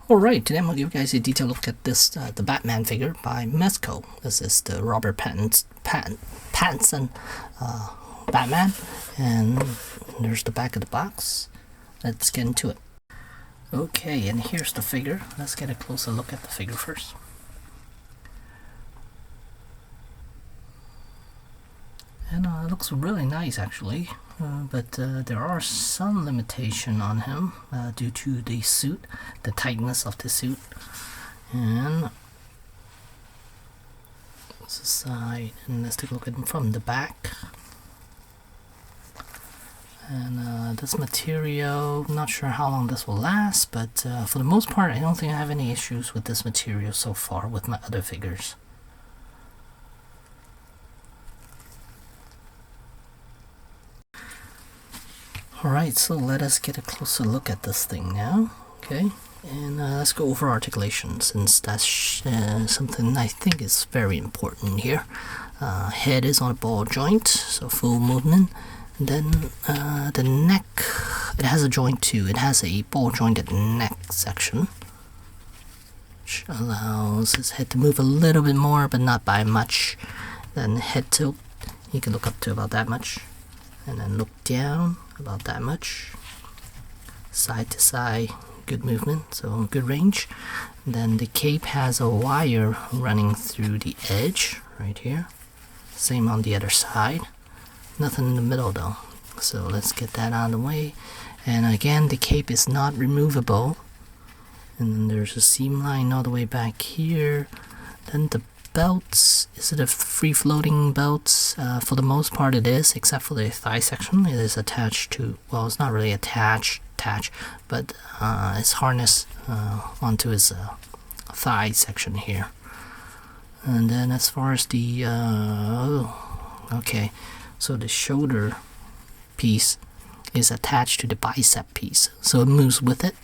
Alright, today I'm going to give you guys a detailed look at this, the Batman figure by Mezco. This is the Robert Pattinson Batman, and there's the back of the box. Let's get into it. Okay, and here's the figure. Let's get a closer look at the figure first. And it looks really nice actually, but there are some limitation on him due to the suit, the tightness of the suit. And this is side, and let's take a look at him from the back. And this material, not sure how long this will last, but for the most part I don't think I have any issues with this material so far with my other figures. Alright, so let us get a closer look at this thing now, okay? And let's go over articulation, since that's something I think is very important here. Head is on a ball joint, so full movement. And then the neck, it has a joint too. It has a ball jointed neck section, which allows his head to move a little bit more, but not by much. Then head tilt, you can look up to about that much. And then look down about that much. Side to side, good movement, so good range. And then the cape has a wire running through the edge right here. Same on the other side. Nothing in the middle though. So let's get that out of the way. And again, the cape is not removable. And then there's a seam line all the way back here. Then the belts, is it a free-floating belts? For the most part it is, except for the thigh section. It is attached to, well, it's not really attached, but it's harnessed onto his thigh section here. And then as far as the okay, so the shoulder piece is attached to the bicep piece, so it moves with it.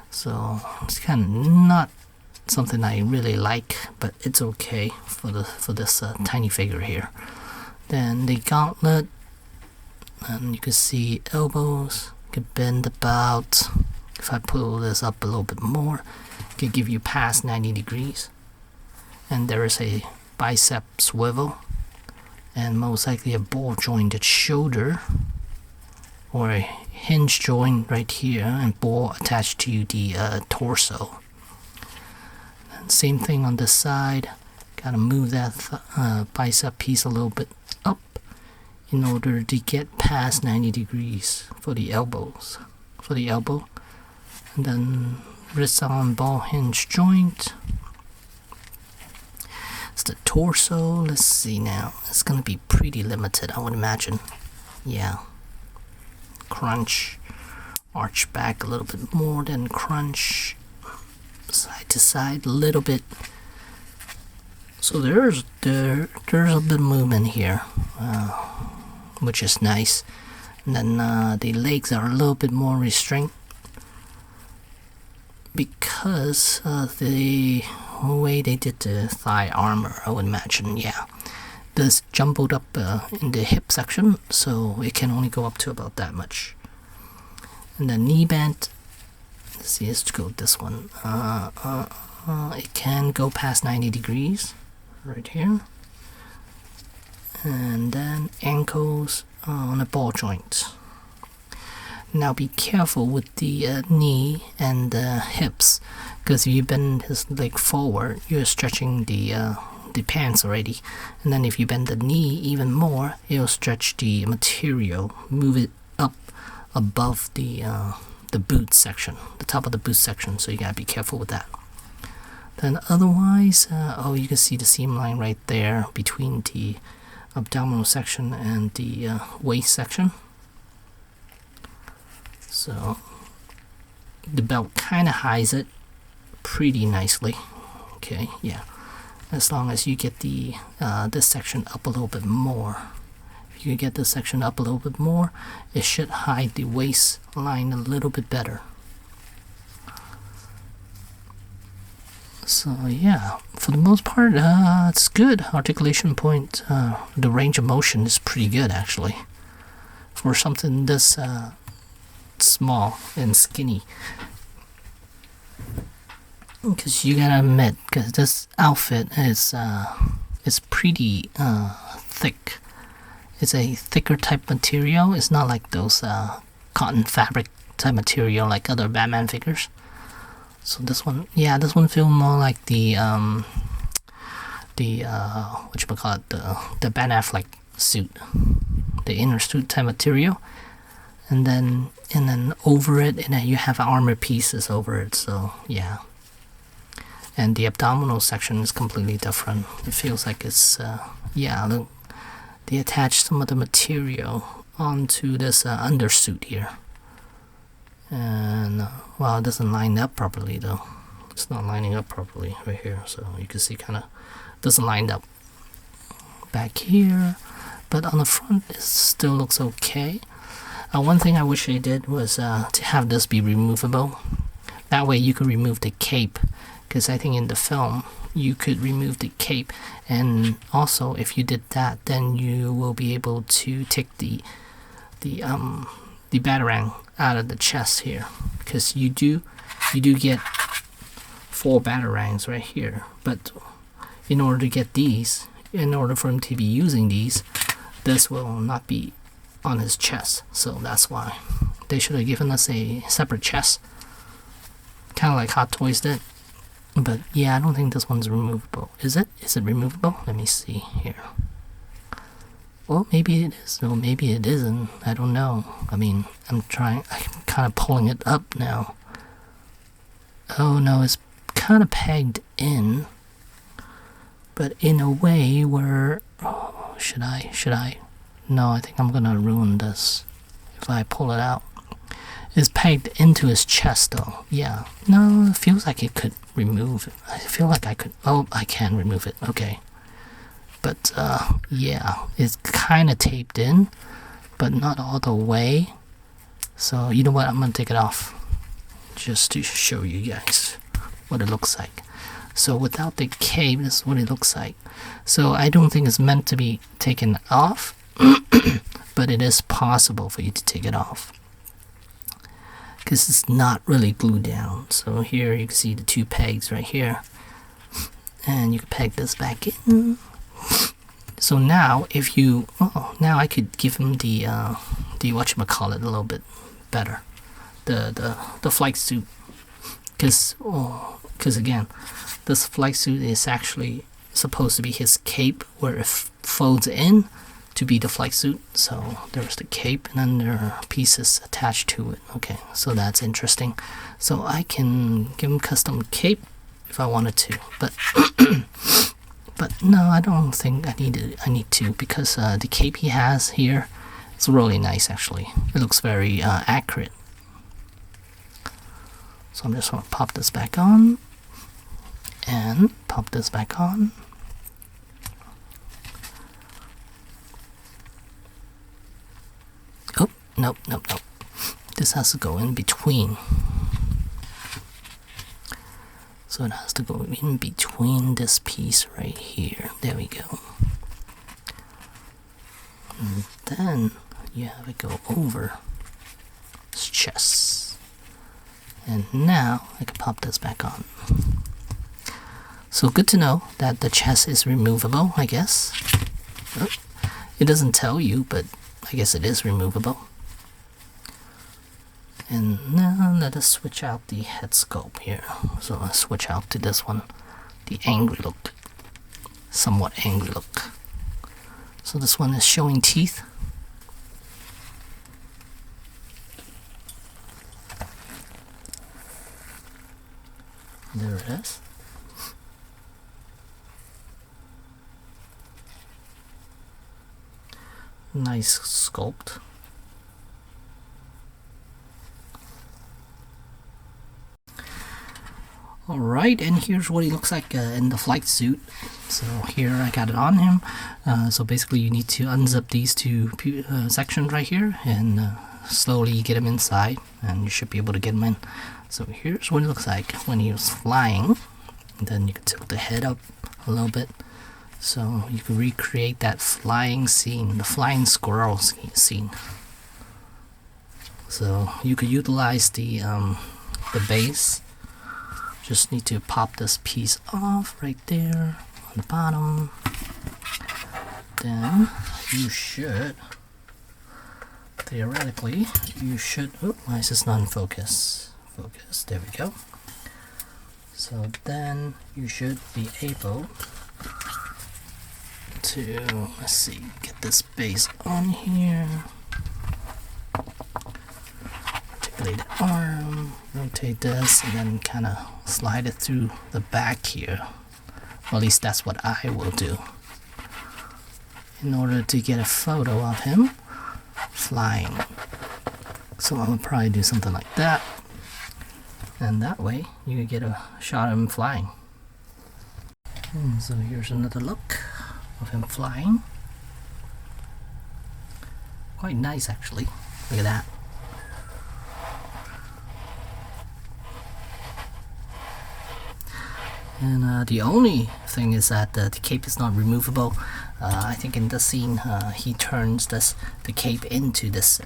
So it's kind of not something I really like, but it's okay for this tiny figure here. Then the gauntlet, and you can see elbows can bend about, if I pull this up a little bit more, it can give you past 90 degrees. And there is a bicep swivel, and most likely a ball jointed shoulder, or a hinge joint right here, and ball attached to the torso. Same thing on this side. Gotta move that bicep piece a little bit up in order to get past 90 degrees for the elbows. For the elbow. And then wrist on ball hinge joint. It's the torso. Let's see now. It's gonna be pretty limited, I would imagine. Yeah. Crunch. Arch back a little bit more than crunch. Side to side a little bit, so there's a bit of movement here, which is nice. And then the legs are a little bit more restrained because of the way they did the thigh armor, I would imagine. Yeah, this jumbled up in the hip section, so it can only go up to about that much. And the knee bend, let's see, let's go with this one. It can go past 90 degrees right here. And then ankles on a ball joint. Now be careful with the knee and the hips, because if you bend his leg forward, you're stretching the pants already. And then if you bend the knee even more, it'll stretch the material, move it up above the boot section, the top of the boot section, so you gotta be careful with that. Then otherwise, oh, you can see the seam line right there between the abdominal section and the waist section. So the belt kind of hides it pretty nicely. Okay, yeah, as long as you get the this section up a little bit more. If you get this section up a little bit more, it should hide the waistline a little bit better. So yeah, for the most part, it's good. Articulation point, the range of motion is pretty good actually. For something this small and skinny. because you gotta admit, because this outfit is pretty thick. It's a thicker type material. It's not like those cotton fabric type material like other Batman figures. So this one, yeah, this one feels more like the whatchamacallit, the Ben Affleck suit, the inner suit type material, and then over it, and then you have armor pieces over it. So yeah, and the abdominal section is completely different. It feels like it's yeah, look, they attached some of the material onto this undersuit here, and well, it doesn't line up properly though. It's not lining up properly right here, so you can see kind of doesn't line up back here, but on the front it still looks okay. One thing I wish they did was to have this be removable. That way you could remove the cape, because I think in the film you could remove the cape, and also if you did that, then you will be able to take the batarang out of the chest here, because you do get 4 batarangs right here. But in order to get these, in order for him to be using these, this will not be on his chest. So that's why they should have given us a separate chest, kind of like Hot Toys did. But yeah, I don't think this one's removable. Is it? Is it removable? Let me see here. Well, maybe it is. Or maybe it isn't. I don't know. I mean, I'm kind of pulling it up now. Oh no, it's kind of pegged in. But in a way where... Oh, should I? No, I think I'm gonna ruin this if I pull it out. It's pegged into his chest though. Yeah. No, it feels like it could remove it. I feel like I could... Oh, I can remove it. Okay. But yeah, it's kind of taped in, but not all the way. So you know what, I'm gonna take it off just to show you guys what it looks like. So without the cape, this is what it looks like. So I don't think it's meant to be taken off, but it is possible for you to take it off, because it's not really glued down. So here you can see the 2 pegs right here, and you can peg this back in. So now if you, now I could give him the whatchamacallit a little bit better, the flight suit, because again, this flight suit is actually supposed to be his cape, where it folds in to be the flight suit. So there's the cape, and then there are pieces attached to it. Okay, so that's interesting. So I can give him custom cape if I wanted to, but but no, I don't think I need to, because the cape he has here is really nice actually. It looks very accurate. So I'm just going to pop this back on and pop this back on. Oh, nope. This has to go in between. So it has to go in between this piece right here. There we go. And then you have it go over his chest. And now I can pop this back on. So good to know that the chest is removable, I guess. Oh, it doesn't tell you, but I guess it is removable. And now let us switch out the head sculpt here. So let's switch out to this one, the angry look, somewhat angry look. So this one is showing teeth. There it is. Nice sculpt. Alright, and here's what he looks like in the flight suit. So here I got it on him. So basically you need to unzip these 2 sections right here and slowly get him inside, and you should be able to get him in. So here's what it looks like when he was flying. And then you can tilt the head up a little bit, so you can recreate that flying scene, the flying squirrel scene. So you could utilize the base, just need to pop this piece off right there on the bottom. Then you should, theoretically, oh, why is this not in focus? Focus, there we go. So then you should be able to, let's see, get this base on here. Articulate the arm, rotate this, and then kind of slide it through the back here. Well, at least that's what I will do, in order to get a photo of him flying. So I'll probably do something like that, and that way you can get a shot of him flying. And so here's another look of him flying. Quite nice, actually. Look at that. And the only thing is that the cape is not removable. I think in this scene he turns the cape into this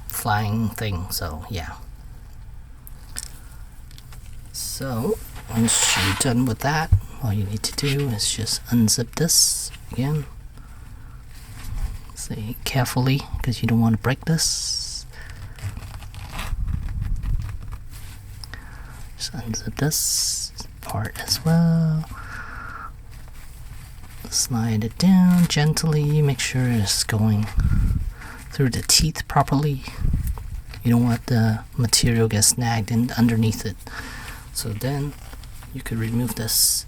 flying thing, so yeah. So once you're done with that, all you need to do is just unzip this again. Say carefully, because you don't want to break this. Just unzip this part as well. Slide it down gently, make sure it's going through the teeth properly. You don't want the material get snagged in underneath it. So then you could remove this.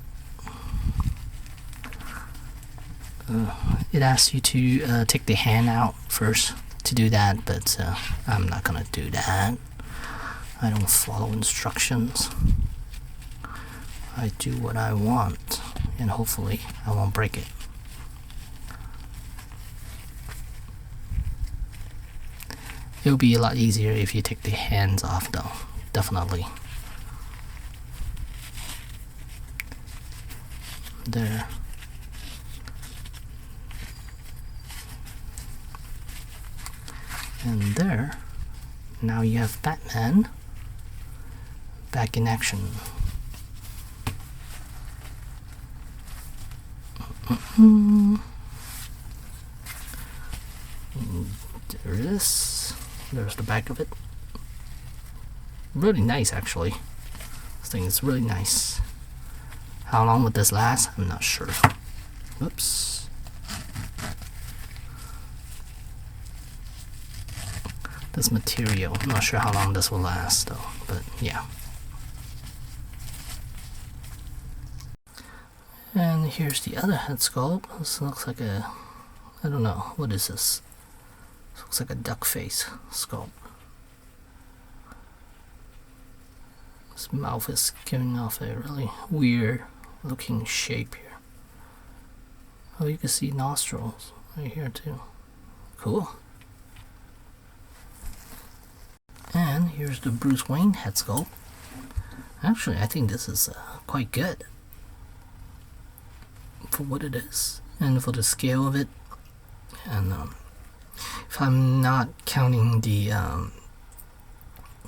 It asks you to take the hand out first to do that, but I'm not gonna do that. I don't follow instructions. I do what I want, and hopefully I won't break it. It would be a lot easier if you take the hands off though, definitely. There. And there. Now you have Batman back in action. There it is. There's the back of it. Really nice, actually. This thing is really nice. How long would this last? I'm not sure. Oops. This material, I'm not sure how long this will last though, but yeah. And here's the other head sculpt. This looks like a, I don't know, what is this? This looks like a duck face sculpt. His mouth is giving off a really weird looking shape here. Oh, you can see nostrils right here too. Cool. And here's the Bruce Wayne head sculpt. Actually, I think this is quite good for what it is and for the scale of it. And if I'm not counting the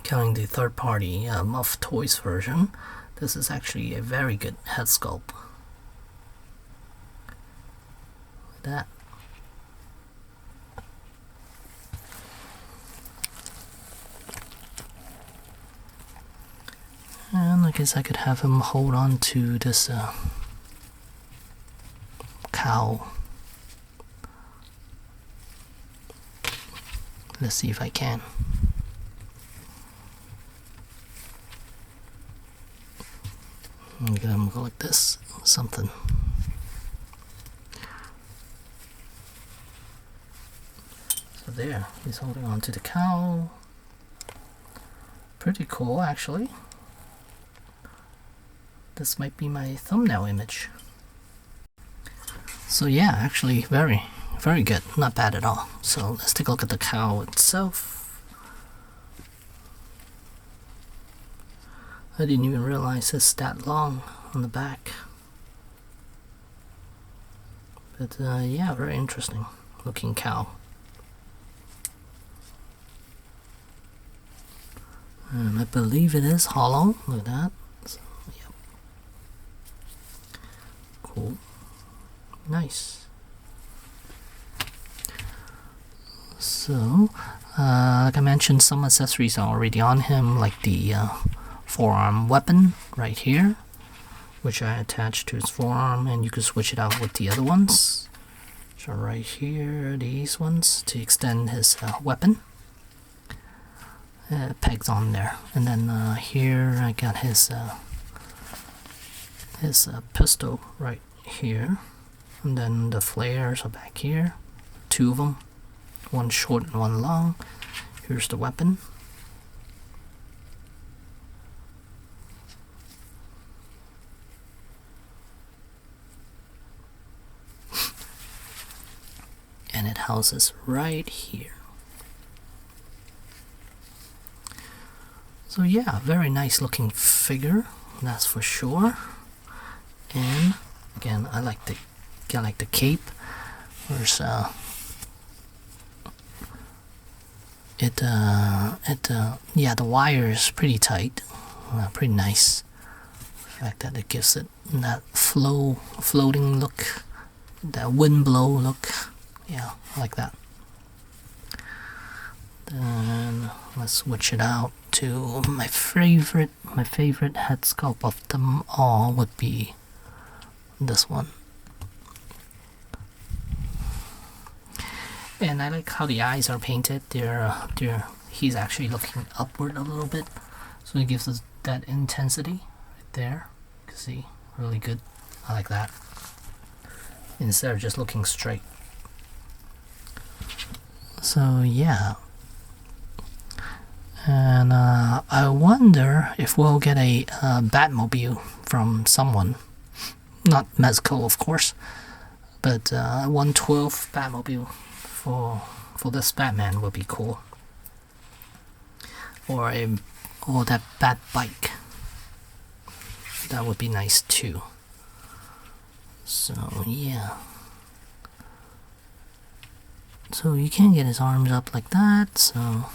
third-party Mezco Toyz version, this is actually a very good head sculpt. Like that. And I guess I could have him hold on to this cowl. Let's see if I can. I'm gonna go like this, something. So there, he's holding on to the cowl. Pretty cool, actually. This might be my thumbnail image. So yeah, actually very good, not bad at all. So let's take a look at the cowl itself. I didn't even realize it's that long on the back. But yeah, very interesting looking cowl. And I believe it is hollow, look at that. So cool. Nice. So, like I mentioned, some accessories are already on him, like the forearm weapon right here, which I attached to his forearm, and you can switch it out with the other ones. So right here, these ones to extend his weapon. Pegs on there, and then here I got his pistol right here, and then the flares are back here, two of them, one short and one long. Here's the weapon. And it houses right here. So yeah, very nice looking figure, that's for sure. And again, I like the cape. Where's yeah, the wire is pretty tight, pretty nice. The fact that it gives it that floating look, that wind blow look. Yeah, I like that. Then let's switch it out to my favorite head sculpt of them all would be this one. And I like how the eyes are painted. He's actually looking upward a little bit, so it gives us that intensity right there. You can see, really good. I like that. Instead of just looking straight. So yeah. And I wonder if we'll get a Batmobile from someone. Not Mezco, of course, but 112 Batmobile for this Batman would be cool. Or that Bat bike. That would be nice too. So yeah. So you can get his arms up like that, so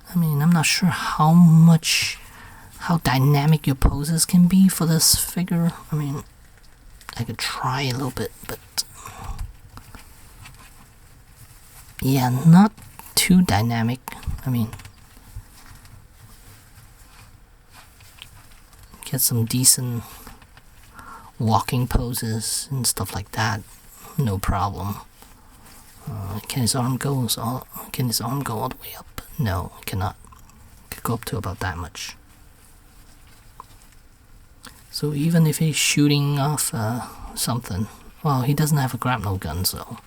I mean, I'm not sure how dynamic your poses can be for this figure. I mean, I could try a little bit, but yeah, not too dynamic. I mean, get some decent walking poses and stuff like that, no problem. Can his arm go all the way up? No, it cannot. It could go up to about that much. So even if he's shooting off something, well, he doesn't have a grapnel gun, so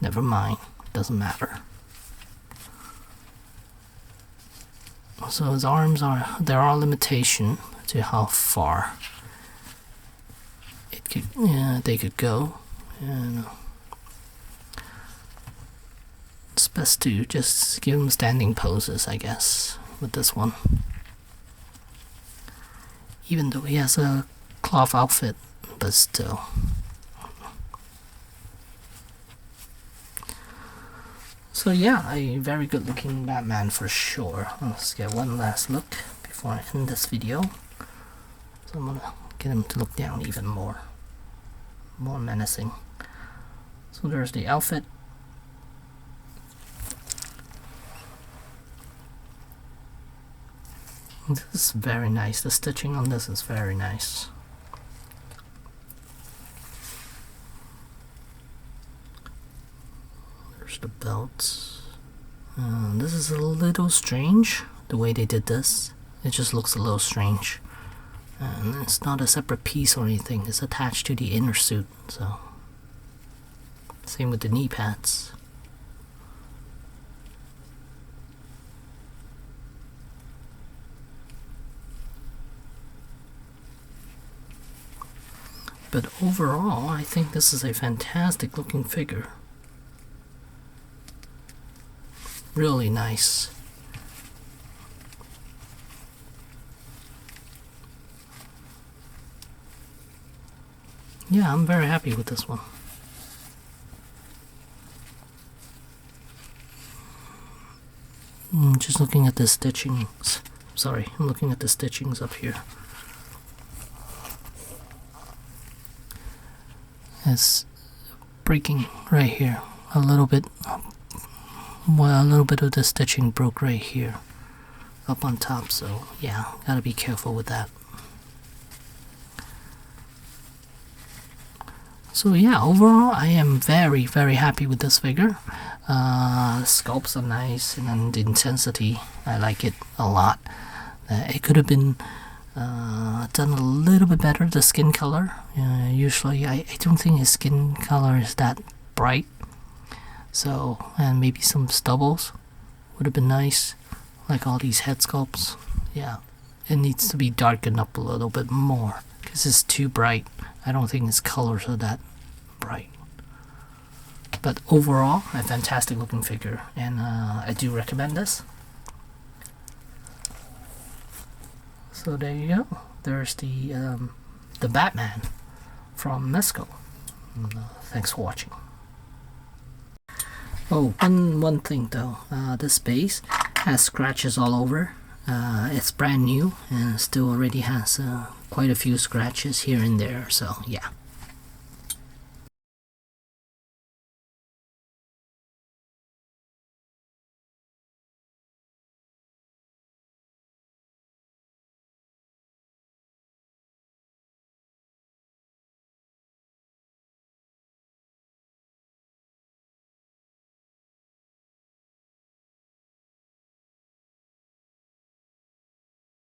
never mind. Doesn't matter. So his arms there are limitations to how far they could go, and it's best to just give him standing poses, I guess, with this one. Even though he has a cloth outfit, but still. So yeah, a very good looking Batman for sure. Let's get one last look before I end this video. So I'm gonna get him to look down even more menacing. So there's the outfit. This is very nice. The stitching on this is very nice. There's the belts. This is a little strange, the way they did this. It just looks a little strange. And it's not a separate piece or anything. It's attached to the inner suit, so. Same with the knee pads. But overall, I think this is a fantastic looking figure. Really nice. Yeah, I'm very happy with this one. Just looking at the stitching, sorry, I'm looking at the stitchings up here. It's breaking right here a little bit. Well, a little bit of the stitching broke right here up on top, so yeah, gotta be careful with that. So yeah, overall I am very happy with this figure. Sculpts are nice, and then the intensity, I like it a lot. It could have been done a little bit better, the skin color. Usually I don't think his skin color is that bright, so, and maybe some stubbles would have been nice, like all these head sculpts. Yeah, it needs to be darkened up a little bit more because it's too bright. I don't think his colors are that bright. But overall, a fantastic looking figure, and I do recommend this. So there you go. There's the Batman from Mezco. Thanks for watching. Oh, one thing though, this base has scratches all over. It's brand new and still already has quite a few scratches here and there, so yeah.